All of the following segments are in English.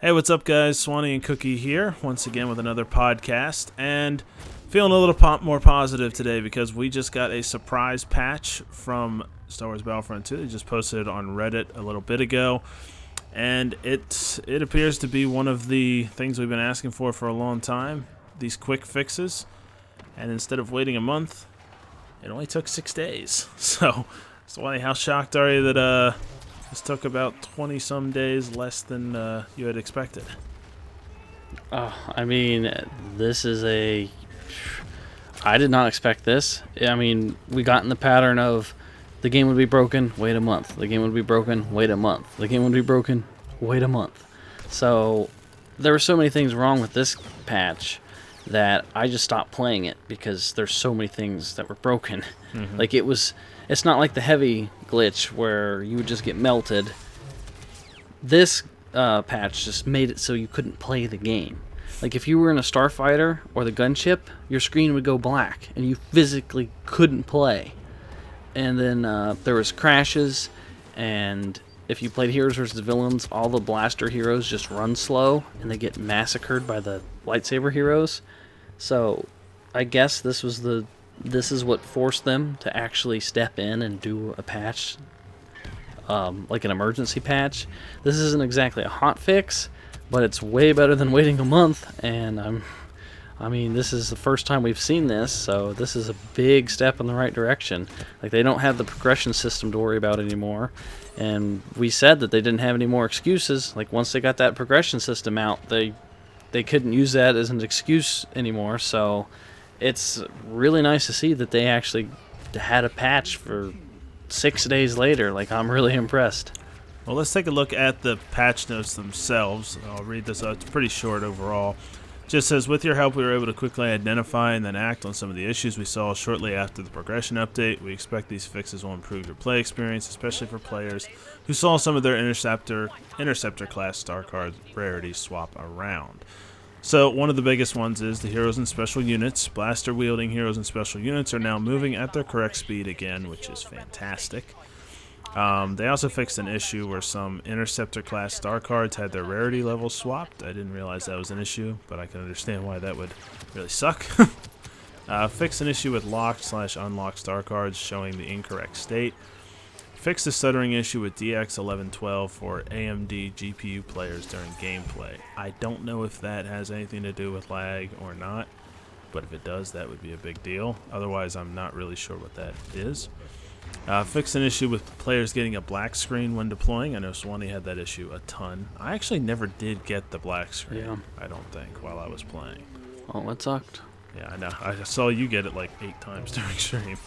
Hey, what's up, guys? Swanee and Cookie here, once again with another podcast, and feeling a little more positive today because we just got a surprise patch from Star Wars Battlefront 2. They just posted it on Reddit a little bit ago, and it appears to be one of the things we've been asking for a long time, these quick fixes, and instead of waiting a month, it only took 6 days. So, Swanee, how shocked are you that this took about 20-some days less than you had expected? I mean, this is I did not expect this. I mean, we got in the pattern of the game would be broken, wait a month. The game would be broken, wait a month. The game would be broken, wait a month. So, there were so many things wrong with this patch that I just stopped playing it because there's so many things that were broken. Mm-hmm. Like, it's not like the heavy glitch where you would just get melted. This patch just made it so you couldn't play the game. Like if you were in a starfighter or the gunship, your screen would go black and you physically couldn't play. And then there was crashes, and if you played Heroes vs. Villains, all the blaster heroes just run slow and they get massacred by the lightsaber heroes. So I guess this is what forced them to actually step in and do a patch, like an emergency patch. This isn't exactly a hot fix, but it's way better than waiting a month, and I mean, this is the first time we've seen this, so this is a big step in the right direction. Like, they don't have the progression system to worry about anymore, and we said that they didn't have any more excuses. Like, once they got that progression system out, they couldn't use that as an excuse anymore, so it's really nice to see that they actually had a patch for 6 days later. Like, I'm really impressed. Well, let's take a look at the patch notes themselves. I'll read this out. It's pretty short overall. It just says, with your help, we were able to quickly identify and then act on some of the issues we saw shortly after the progression update. We expect these fixes will improve your play experience, especially for players who saw some of their Interceptor class star card rarities swap around. So, one of the biggest ones is the heroes and special units. Blaster-wielding heroes and special units are now moving at their correct speed again, which is fantastic. They also fixed an issue where some Interceptor-class star cards had their rarity levels swapped. I didn't realize that was an issue, but I can understand why that would really suck. Fixed an issue with locked/unlocked star cards showing the incorrect state. Fixed the stuttering issue with DX1112 for AMD GPU players during gameplay. I don't know if that has anything to do with lag or not, but if it does, that would be a big deal. Otherwise, I'm not really sure what that is. Fixed an issue with players getting a black screen when deploying. I know Swanee had that issue a ton. I actually never did get the black screen, I don't think, while I was playing. Oh, it sucked. Yeah, I know. I saw you get it like 8 times during stream.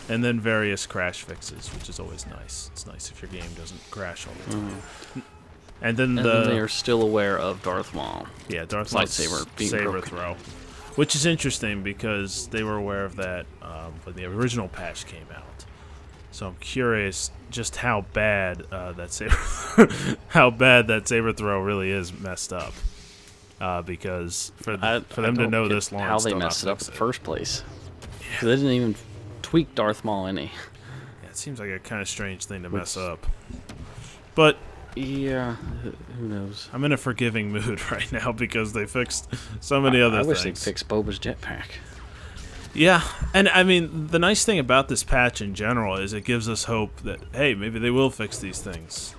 And then various crash fixes, which is always nice. It's nice if your game doesn't crash all the time. And then they are still aware of Darth Maul. Yeah, Darth Maul's saber throw, which is interesting because they were aware of that when the original patch came out. So I'm curious just how bad that saber throw really is messed up. Because for them to know this long, how they messed it up in the first place. Yeah. They didn't even tweak Darth Maul any. Yeah, it seems like a kind of strange thing to mess up. But yeah, who knows? I'm in a forgiving mood right now because they fixed so many other things. I wish they'd fix Boba's jetpack. Yeah, and I mean, the nice thing about this patch in general is it gives us hope that, hey, maybe they will fix these things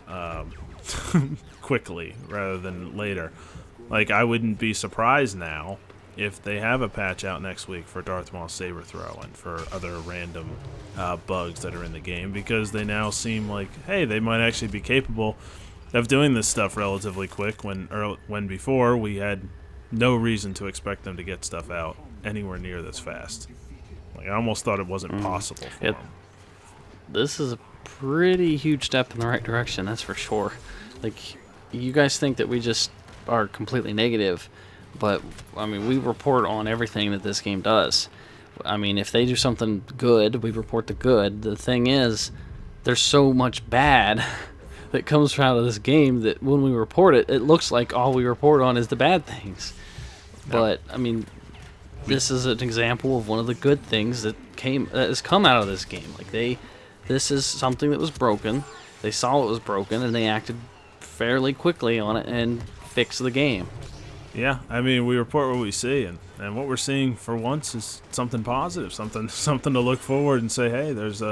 quickly rather than later. Like, I wouldn't be surprised now if they have a patch out next week for Darth Maul's saber throw and for other random bugs that are in the game, because they now seem like, hey, they might actually be capable of doing this stuff relatively quick when before we had no reason to expect them to get stuff out anywhere near this fast. Like, I almost thought it wasn't possible for them. This is a pretty huge step in the right direction, that's for sure. Like, you guys think that we just are completely negative, but I mean, we report on everything that this game does. I mean, if they do something good, we report the good. The thing is, there's so much bad that comes out of this game that when we report it, it looks like all we report on is the bad things. But I mean, this is an example of one of the good things that has come out of this game. Like, this is something that was broken. They saw it was broken and they acted fairly quickly on it and fix the game. Yeah, I mean, we report what we see, and what we're seeing for once is something positive, something to look forward and say, hey, there's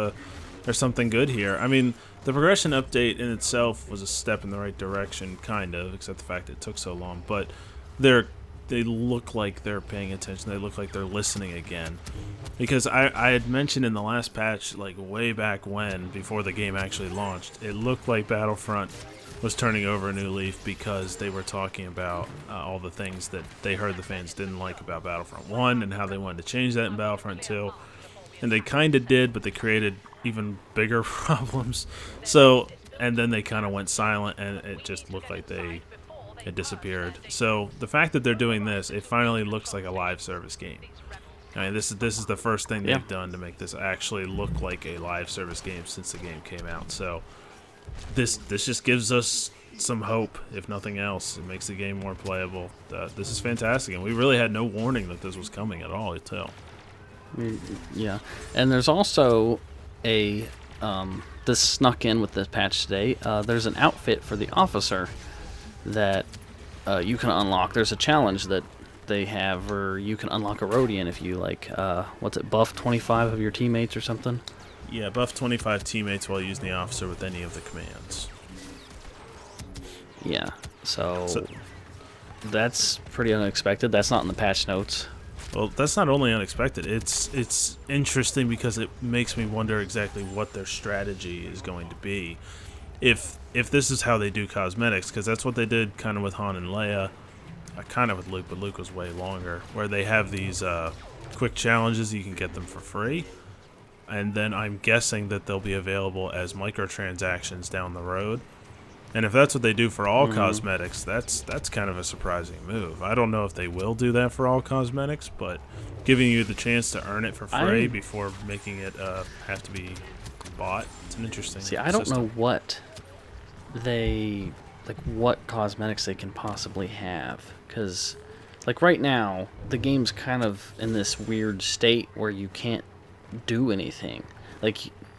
something good here. I mean, the progression update in itself was a step in the right direction, kind of, except the fact it took so long. But they look like they're paying attention. They look like they're listening again. Because I had mentioned in the last patch, like way back when, before the game actually launched, it looked like Battlefront was turning over a new leaf because they were talking about all the things that they heard the fans didn't like about Battlefront 1 and how they wanted to change that in Battlefront 2. And they kind of did, but they created even bigger problems. So, and then they kind of went silent, and it just looked like it disappeared. So the fact that they're doing this, it finally looks like a live service game. I mean, this is the first thing they've done to make this actually look like a live service game since the game came out. So this just gives us some hope, if nothing else. It makes the game more playable. This is fantastic, and we really had no warning that this was coming at all until. Yeah, and there's also this snuck in with this patch today. There's an outfit for the officer that you can unlock. There's a challenge that they have where you can unlock a Rodian if you buff 25 of your teammates or something. Yeah, buff 25 teammates while using the officer with any of the commands. Yeah, so that's pretty unexpected. That's not in the patch notes. Well, that's not only unexpected. It's interesting because it makes me wonder exactly what their strategy is going to be. If this is how they do cosmetics, because that's what they did kind of with Han and Leia, kind of with Luke, but Luke was way longer, where they have these quick challenges, you can get them for free. And then I'm guessing that they'll be available as microtransactions down the road. And if that's what they do for all cosmetics, that's kind of a surprising move. I don't know if they will do that for all cosmetics, but giving you the chance to earn it for free before making it have to be bought, it's an interesting I don't system. know what what cosmetics they can possibly have, because right now the game's kind of in this weird state where you can't do anything.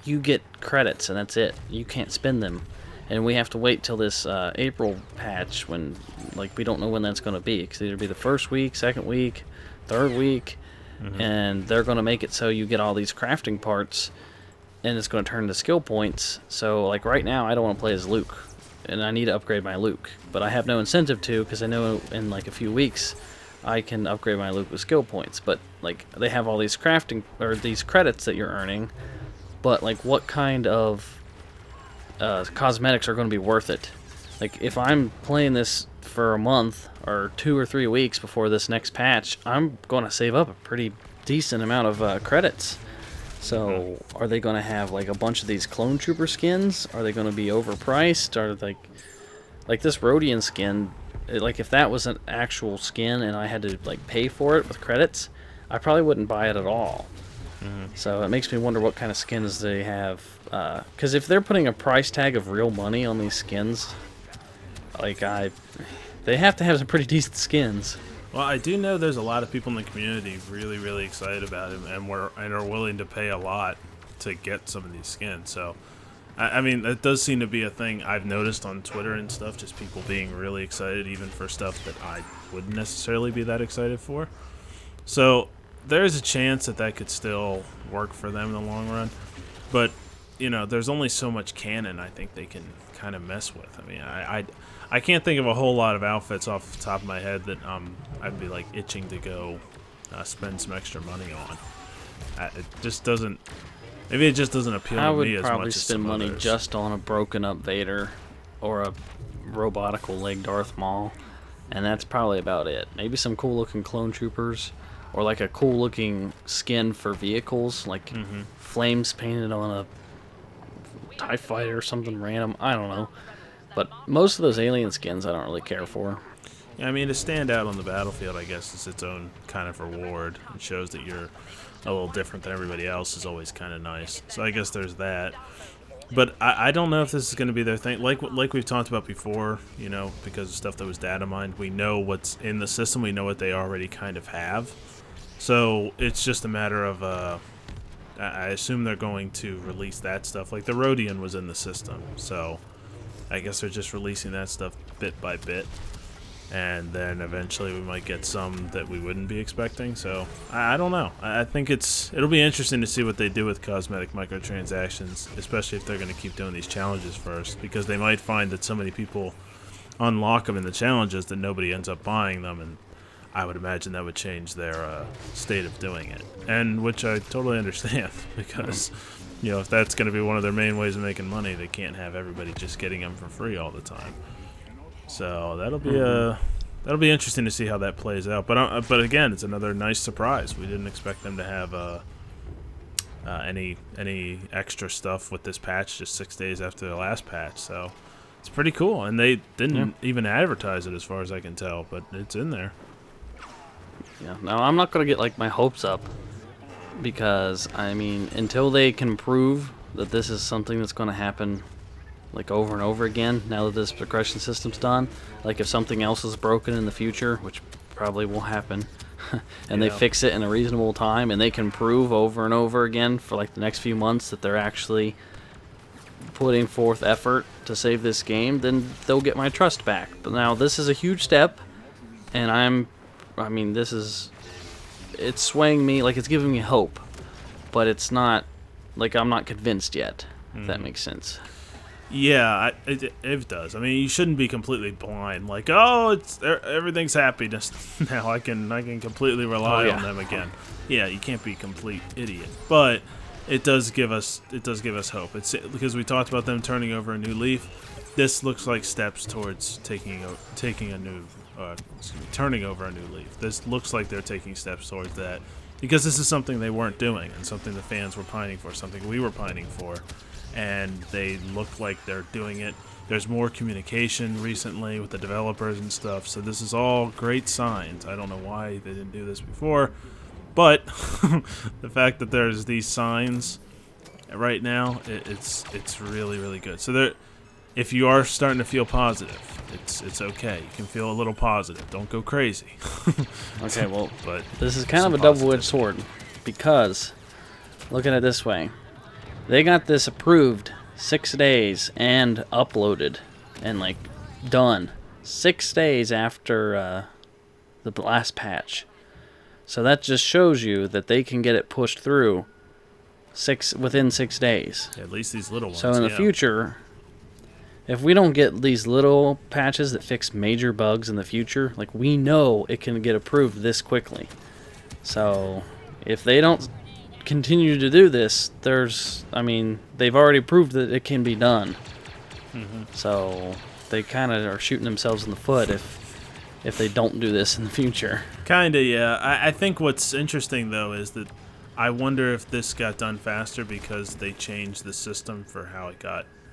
You get credits and that's it. You can't spend them, and we have to wait till this April patch when we don't know when that's going to be. It could either be the first week, second week, third week, and they're going to make it so you get all these crafting parts and it's going to turn to skill points. So right now I don't want to play as Luke, and I need to upgrade my Luke, but I have no incentive to, because I know in a few weeks I can upgrade my Luke with skill points. But they have all these crafting or these credits that you're earning, but what kind of cosmetics are going to be worth it? If I'm playing this for a month or 2 or 3 weeks before this next patch, I'm going to save up a pretty decent amount of credits. So are they going to have a bunch of these clone trooper skins? Are they going to be overpriced? Are this Rodian skin, if that was an actual skin and I had to pay for it with credits, I probably wouldn't buy it at all. So it makes me wonder what kind of skins they have, because if they're putting a price tag of real money on these skins, they have to have some pretty decent skins. Well, I do know there's a lot of people in the community really, really excited about him and are willing to pay a lot to get some of these skins. So, I mean, that does seem to be a thing I've noticed on Twitter and stuff, just people being really excited even for stuff that I wouldn't necessarily be that excited for. So, there's a chance that could still work for them in the long run. But, there's only so much canon I think they can kind of mess with. I mean, I can't think of a whole lot of outfits off the top of my head that I'd be itching to go spend some extra money on. It just doesn't. Maybe it just doesn't appeal to me as much as some others. I would probably spend money just on a broken up Vader or a robotical leg Darth Maul, and that's probably about it. Maybe some cool looking clone troopers, or a cool looking skin for vehicles, flames painted on a TIE fighter or something random. I don't know. But most of those alien skins I don't really care for. Yeah, I mean, to stand out on the battlefield, I guess, is its own kind of reward. It shows that you're a little different than everybody else is always kind of nice. So I guess there's that. But I don't know if this is going to be their thing. Like we've talked about before, because of stuff that was data mined, we know what's in the system. We know what they already kind of have. So it's just a matter of, I assume they're going to release that stuff. The Rodian was in the system, so I guess they're just releasing that stuff bit by bit. and then eventually we might get some that we wouldn't be expecting. So I don't know. I think it'll be interesting to see what they do with cosmetic microtransactions, especially if they're going to keep doing these challenges first, because they might find that so many people unlock them in the challenges that nobody ends up buying them, and I would imagine that would change their state of doing it, and which I totally understand, because if that's going to be one of their main ways of making money, they can't have everybody just getting them for free all the time. So that'll be interesting to see how that plays out. But again, it's another nice surprise. We didn't expect them to have any extra stuff with this patch just 6 days after the last patch. So it's pretty cool, and they didn't even advertise it as far as I can tell, but it's in there. Yeah. Now I'm not gonna get like my hopes up, because I mean, until they can prove that this is something that's going to happen like over and over again, now that this progression system's done, like if something else is broken in the future, which probably will happen, and they fix it in a reasonable time, and they can prove over and over again for like the next few months that they're actually putting forth effort to save this game, then they'll get my trust back. But now this is a huge step, and it's swaying me, like it's giving me hope, but it's not, like I'm not convinced yet, if that makes sense. Yeah, it does. I mean, you shouldn't be completely blind, like, oh, everything's happiness now. I can completely rely on them again. Yeah, you can't be a complete idiot, but it does give us hope. It's because we talked about them turning over a new leaf. This looks like steps towards turning over a new leaf. This looks like they're taking steps towards that, because this is something they weren't doing, and something the fans were pining for, something we were pining for, and they look like they're doing it. There's more communication recently with the developers and stuff, so this is all great signs. I don't know why they didn't do this before, but the fact that there's these signs right now, it's really, really good. So if you are starting to feel positive, it's okay. You can feel a little positive. Don't go crazy. Okay, well, but this is kind of a double-edged sword, because look at it this way. They got this approved 6 days and uploaded and like done 6 days after the last patch. So that just shows you that they can get it pushed through within 6 days. At least these little ones. So in the future, if we don't get these little patches that fix major bugs in the future, like, we know it can get approved this quickly. So if they don't continue to do this, they've already proved that it can be done. So they kind of are shooting themselves in the foot if they don't do this in the future. Kinda, yeah. I think what's interesting though is that I wonder if this got done faster because they changed the system for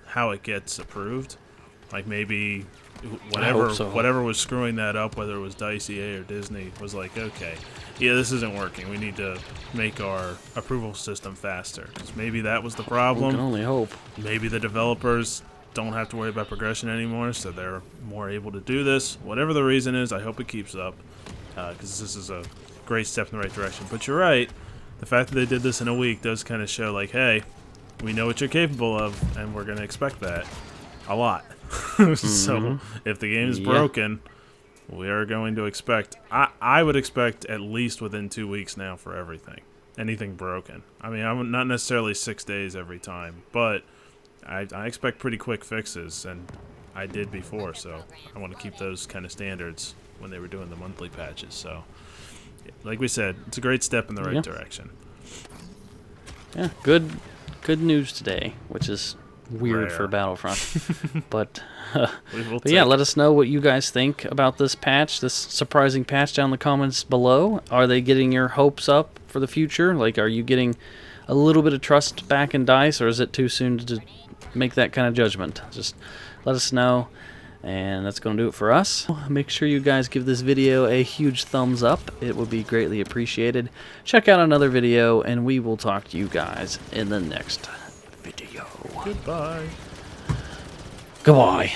how it gets approved. Like, maybe whatever was screwing that up, whether it was DICE or Disney, was like, okay, yeah, this isn't working. We need to make our approval system faster. 'Cause maybe that was the problem. We can only hope. Maybe the developers don't have to worry about progression anymore, so they're more able to do this. Whatever the reason is, I hope it keeps up, because this is a great step in the right direction. But you're right. The fact that they did this in a week does kind of show, like, hey, we know what you're capable of, and we're going to expect that a lot. So if the game is broken, we are going to expect, I would expect at least within 2 weeks now for everything. Anything broken. I mean, I'm not necessarily 6 days every time, but I expect pretty quick fixes, and I did before, so I want to keep those kind of standards when they were doing the monthly patches. So, like we said, it's a great step in the right direction. Yeah, good news today, which is weird for Battlefront. but yeah, let us know what you guys think about this patch, this surprising patch, down in the comments below. Are they getting your hopes up for the future? Like, are you getting a little bit of trust back in DICE, or is it too soon to make that kind of judgment? Just let us know. And that's going to do it for us. Make sure you guys give this video a huge thumbs up. It would be greatly appreciated. Check out another video, and we will talk to you guys in the next video. Goodbye. Goodbye.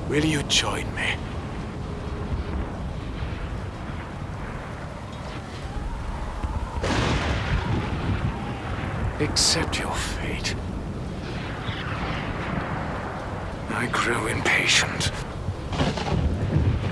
Will you join me? Accept your fate. I grew impatient.